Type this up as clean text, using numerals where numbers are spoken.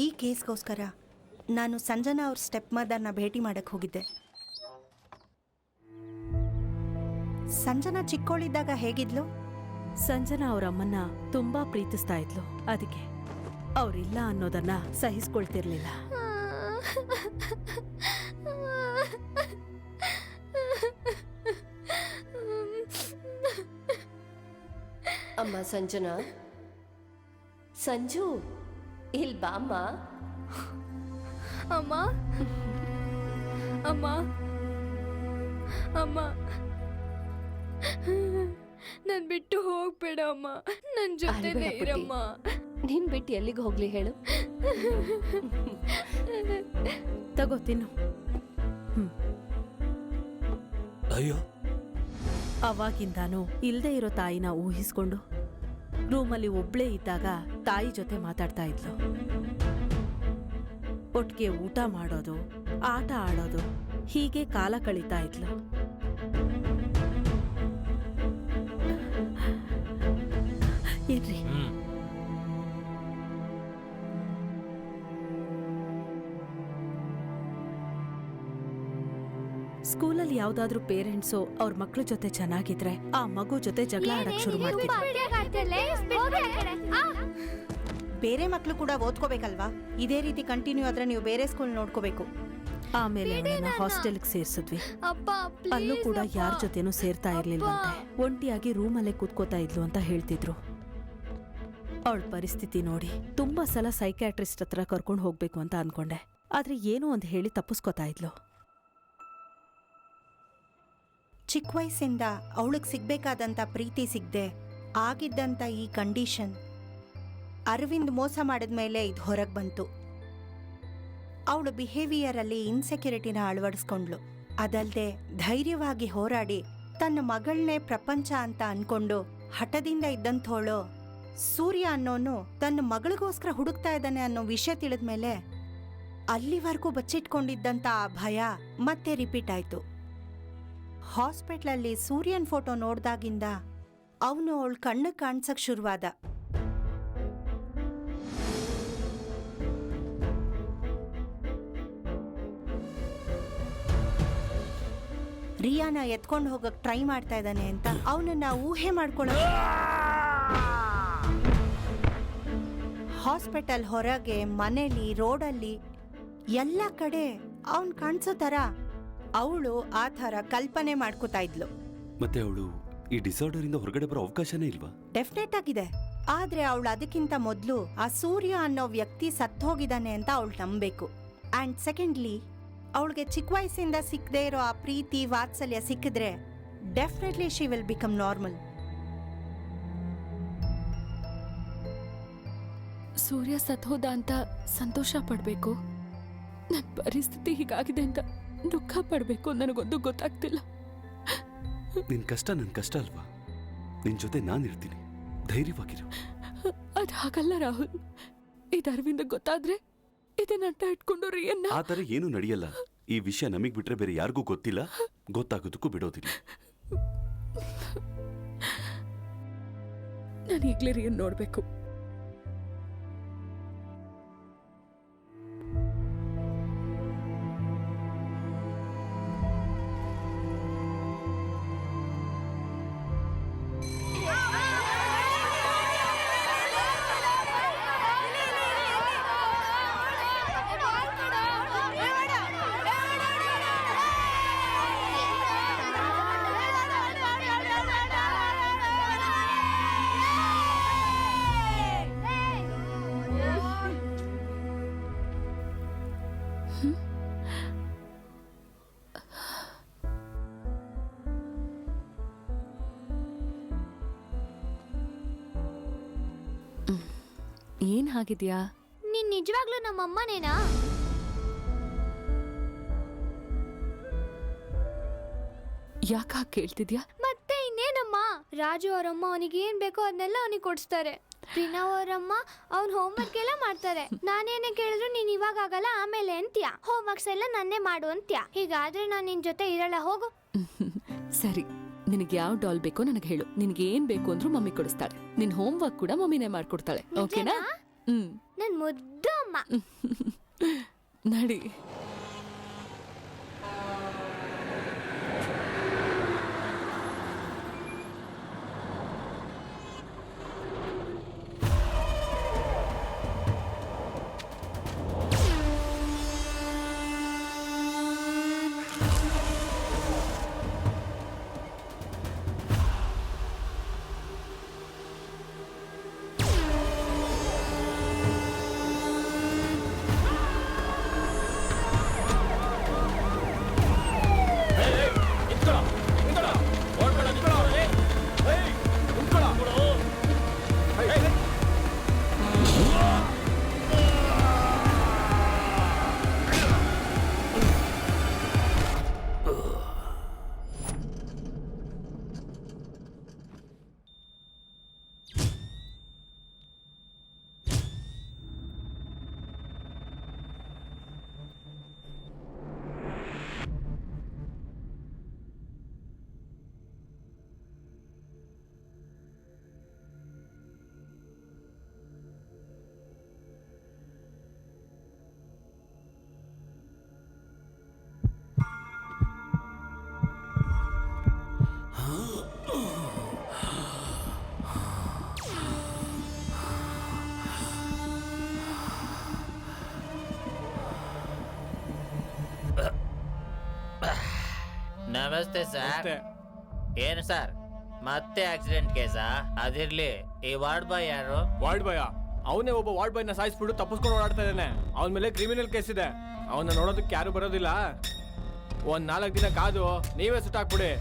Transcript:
ಈ ಕೇಸ್ಗೋಸ್ಕರ ನಾನು ಸಂಜನಾ ಅವ್ರ ಸ್ಟೆಪ್ ಮದರ್ನ ಭೇಟಿ ಮಾಡಕ್ಕೆ ಹೋಗಿದ್ದೆ. ಸಂಜನಾ ಚಿಕ್ಕವಳಿದ್ದಾಗ ಹೇಗಿದ್ಲು? ಸಂಜನಾ ಅವ್ರ ಅಮ್ಮನ್ನ ತುಂಬಾ ಪ್ರೀತಿಸ್ತಾ ಇದ್ಲು. ಅದಕ್ಕೆ ಅವ್ರಿಲ್ಲ ಅನ್ನೋದನ್ನ ಸಹಿಸ್ಕೊಳ್ತಿರ್ಲಿಲ್ಲ. ಅಮ್ಮ ಸಂಜನಾ, ಸಂಜು ಇಲ್ ಬಾಮ್ಮ. ಅಮ್ಮ ಅಮ್ಮ ಅಮ್ಮ, ನನ್ ಬಿಟ್ಟು ಹೋಗ್ಬೇಡ ಅಮ್ಮ, ನನ್ ಜೊತೆನೇ ಇರಮ್ಮ. ನಿನ್ ಬಿಟ್ಟು ಎಲ್ಲಿಗೆ ಹೋಗ್ಲಿ ಹೇಳು? ತಗೋ ತಿನ್ನು. ಅಯ್ಯೋ, ಅವಾಗಿಂದಾನು ಇಲ್ದೇ ಇರೋ ತಾಯಿನ ಊಹಿಸ್ಕೊಂಡು ರೂಮಲ್ಲಿ ಒಬ್ಳೇ ಇದ್ದಾಗ ತಾಯಿ ಜೊತೆ ಮಾತಾಡ್ತಾ ಇದ್ಲು. ಒಟ್ಟಿಗೆ ಊಟ ಮಾಡೋದು, ಆಟ ಆಡೋದು, ಹೀಗೆ ಕಾಲ ಕಳೀತಾ ಇದ್ಲು. ಇರ್ರಿ, ಸ್ಕೂಲಲ್ಲಿ ಯಾವ್ದಾದ್ರು ಪೇರೆಂಟ್ಸು ಅವ್ರ ಮಕ್ಳ ಜೊತೆ ಚೆನ್ನಾಗಿದ್ರೆ ಆ ಮಗು ಜೊತೆ ಜಗಳ ಆಡಕ್ ಶುರು ಮಾಡ್ತಿದ್ರು. ಬೇರೆ ಮಕ್ಳು ಕೂಡ ಓದ್ಕೋಬೇಕಲ್ವಾ? ಇದೇ ರೀತಿ ಕಂಟಿನ್ಯೂ ಆದ್ರೆ ನೀವು ಬೇರೆ ಸ್ಕೂಲ್ ನೋಡ್ಕೋಬೇಕು. ಆಮೇಲೆ ಅವಳನ್ನ ಹಾಸ್ಟೆಲ್ಗೆ ಸೇರ್ಸಿದ್ವಿ. ಅಲ್ಲೂ ಕೂಡ ಯಾರ ಜೊತೆನೂ ಸೇರ್ತಾ ಇರ್ಲಿಲ್ವಂತೆ. ಒಂಟಿಯಾಗಿ ರೂಮಲ್ಲೇ ಕೂತ್ಕೋತಾ ಇದ್ಲು ಅಂತ ಹೇಳ್ತಿದ್ರು. ಅವಳ ಪರಿಸ್ಥಿತಿ ನೋಡಿ ತುಂಬಾ ಸಲ ಸೈಕ್ಯಾಟ್ರಿಸ್ಟ್ ಹತ್ರ ಕರ್ಕೊಂಡು ಹೋಗ್ಬೇಕು ಅಂತ ಅನ್ಕೊಂಡೆ. ಆದ್ರೆ ಏನೋ ಒಂದ್ ಹೇಳಿ ತಪ್ಪಿಸ್ಕೊತಾ ಇದ್ಲು. ಚಿಕ್ಕ ವಯಸ್ಸಿಂದ ಅವಳಿಗೆ ಸಿಗ್ಬೇಕಾದಂತ ಪ್ರೀತಿ ಸಿಗದೆ ಆಗಿದ್ದಂತ ಈ ಕಂಡೀಷನ್ ಅರವಿಂದ್ ಮೋಸ ಮಾಡಿದ್ಮೇಲೆ ಇದು ಹೊರಗೆ ಬಂತು. ಅವಳು ಬಿಹೇವಿಯರ್ ಅಲ್ಲಿ ಇನ್ಸೆಕ್ಯೂರಿಟಿನ ಅಳವಡಿಸ್ಕೊಂಡ್ಲು. ಅದಲ್ದೆ ಧೈರ್ಯವಾಗಿ ಹೋರಾಡಿ ತನ್ನ ಮಗಳನ್ನೇ ಪ್ರಪಂಚ ಅಂತ ಅನ್ಕೊಂಡು ಹಠದಿಂದ ಇದ್ದಂಥೋಳು ಸೂರ್ಯ ಅನ್ನೋನು ತನ್ನ ಮಗಳಿಗೋಸ್ಕರ ಹುಡುಕ್ತಾ ಇದ್ದಾನೆ ಅನ್ನೋ ವಿಷಯ ತಿಳಿದ್ಮೇಲೆ ಅಲ್ಲಿವರೆಗೂ ಬಚ್ಚಿಟ್ಕೊಂಡಿದ್ದಂತ ಆ ಭಯ ಮತ್ತೆ ರಿಪೀಟ್ ಆಯ್ತು. ಹಾಸ್ಪಿಟ್ಲಲ್ಲಿ ಸೂರ್ಯನ್ ಫೋಟೋ ನೋಡ್ದಾಗಿಂದ ಅವನು ಅವಳ ಕಣ್ಣು ಕಾಣ್ಸಕ್ ಶುರುವಾದ. ರಿಯಾನ ಎತ್ಕೊಂಡು ಹೋಗಕ್ ಟ್ರೈ ಮಾಡ್ತಾ ಇದ್ದಾನೆ ಅಂತ ಅವನನ್ನ ಊಹೆ ಮಾಡ್ಕೊಳ್ಳೋ. ಹಾಸ್ಪಿಟಲ್ ಹೊರಗೆ, ಮನೇಲಿ, ರೋಡಲ್ಲಿ ಎಲ್ಲ ಕಡೆ ಅವನ್ ಕಾಣಿಸೋ ತರ ಅವಳು ಆ ಥರ ಕಲ್ಪನೆ ಮಾಡ್ಕೋತಾ ಇದ್ಲು. ಮತ್ತೆ ಅವಳು ಈ ಡಿಸಾರ್ಡರ್ ಇಂದ ಹೊರಗಡೆ ಬರೋ ಅವಕಾಶನೇ ಇಲ್ವಾ? ಡೆಫಿನೆಟ್ ಆಗಿದೆ. ಆದ್ರೆ ಅವಳು ಅದಕ್ಕಿಂತ ಮೊದಲು ಆ ಸೂರ್ಯ ಅನ್ನೋ ವ್ಯಕ್ತಿ ಸತ್ತೋಗಿದ್ದಾನೆ ಅಂತ ಅವಳು ನಂಬಬೇಕು. ಅಂಡ್ ಸೆಕೆಂಡ್ಲಿ, ಅವಳಿಗೆ ಚಿಕ್ಕ ವಯಸ್ಸಿಂದ ಸಿಕ್ಕದೇ ಇರೋ ಆ ಪ್ರೀತಿ ವಾತ್ಸಲ್ಯ ಸಿಕ್ಕಿದ್ರೆ definitely she will become normal. Surya ಸತ್ತೋದ ಅಂತ ಸಂತೋಷ ಪಡ್ಬೇಕು, ನನ್ನ ಪರಿಸ್ಥಿತಿ ಹೀಗಾಗಿದೆ ಅಂತ ದುಃಖ ಪಡ್ಬೇಕು, ನನಗೊಂದು ಗೊತ್ತಾಗ್ತಿಲ್ಲ. ನಿನ್ ಕಷ್ಟ ನನ್ ಕಷ್ಟ ಅಲ್ವಾ? ನಿನ್ ಜೊತೆ ನಾನಿರ್ತೀನಿ, ಧೈರ್ಯವಾಗಿರು. ಅದ್ ಹಾಗಲ್ಲ ರಾಹುಲ್. ಇದು ಅರವಿಂದ ಗೊತ್ತಾದ್ರೆ ಇದನ್ನ ಅಡ್ಡ ಇಟ್ಕೊಂಡು ರಿಯನ್ನ. ಆ ತರ ಏನು ನಡೆಯಲ್ಲ. ಈ ವಿಷಯ ನಮಗ್ ಬಿಟ್ರೆ ಬೇರೆ ಯಾರಿಗೂ ಗೊತ್ತಿಲ್ಲ, ಗೊತ್ತಾಗೋದಕ್ಕೂ ಬಿಡೋದಿಲ್ಲ. ನಾನು ಈಗ್ಲೇ ರಿಯನ್ ನೋಡ್ಬೇಕು. ಏನ್ ಹಾಗಿದ್ಯಾ? ನೀನ್ ನಿಜವಾಗ್ಲೂ ನಮ್ಮಮ್ಮನೇನಾ? ಯಾಕ ಕೇಳ್ತಿದ್ಯಾ? ಮತ್ತೆ ಇನ್ನೇನಮ್ಮ, ರಾಜು ಅವರಮ್ಮ ಅವನಿಗೆ ಏನ್ ಬೇಕೋ ಅದನ್ನೆಲ್ಲ ಅವನಿಗೆ ಕೊಡಿಸ್ತಾರೆ. ಪ್ರೀನಾ ಅವರಮ್ಮ ಅವ್ನ ಹೋಮ್ವರ್ಕ್ ಎಲ್ಲ ಮಾಡ್ತಾರೆ. ನಾನೇನೇ ಕೇಳಿದ್ರು ನೀನ್ ಇವಾಗ ಆಗಲ್ಲ ಆಮೇಲೆ ಅಂತ್ಯ. ಹೋಮ್ವರ್ಕ್ಸ್ ಎಲ್ಲ ನನ್ನೇ ಮಾಡು ಅಂತ್ಯ. ಹೀಗಾದ್ರೆ ನಾನ್ ನಿನ್ ಜೊತೆ ಇರಲ್ಲ, ಹೋಗು. ಸರಿ, ನಿನಗೆ ಯಾವ ಡಾಲ್ ಬೇಕೋ ನನಗೆ ಹೇಳು. ನಿನಗೆ ಏನ್ ಬೇಕು ಅಂದ್ರೂ ಮಮ್ಮಿ ಕೊಡಿಸ್ತಾಳೆ. ನಿನ್ ಹೋಮ್ ವರ್ಕ್ ಕೂಡ ಮಮ್ಮಿನೇ ಮಾಡ್ಕೊಡ್ತಾಳೆ. ಓಕೆನಾ? ನನ್ ಮುದ್ದು ಅಮ್ಮ. ನಡಿ. ನಮಸ್ತೆ ಸರ್. ಏನು ಸರ್ ಮತ್ತೆ ಆಕ್ಸಿಡೆಂಟ್ ಕೇಸಾ? ಅದಿರ್ಲಿ, ಈ ವಾರ್ಡ್ ಬಾಯ್ ಯಾರು? ವಾರ್ಡ್ ಬಾಯ್ ಅವನೇ ಒಬ್ಬ ವಾರ್ಡ್ ಬಾಯ್ನ ಸಾಯಿಸ್ಬಿಟ್ಟು ತಪ್ಪಿಸ್ಕೊಂಡು ಓಡಾಡ್ತಾ ಇದ್ದಾನೆ. ಅವನ ಮೇಲೆ ಕ್ರಿಮಿನಲ್ ಕೇಸ್ ಇದೆ. ಅವನ್ನ ನೋಡೋದಕ್ಕೆ ಯಾರು ಬರೋದಿಲ್ಲ. ಒಂದ್ 4 ದಿನ ಕಾದು ನೀವೇ ಸುಟ್ಟಾಕ್ಬಿಡಿ.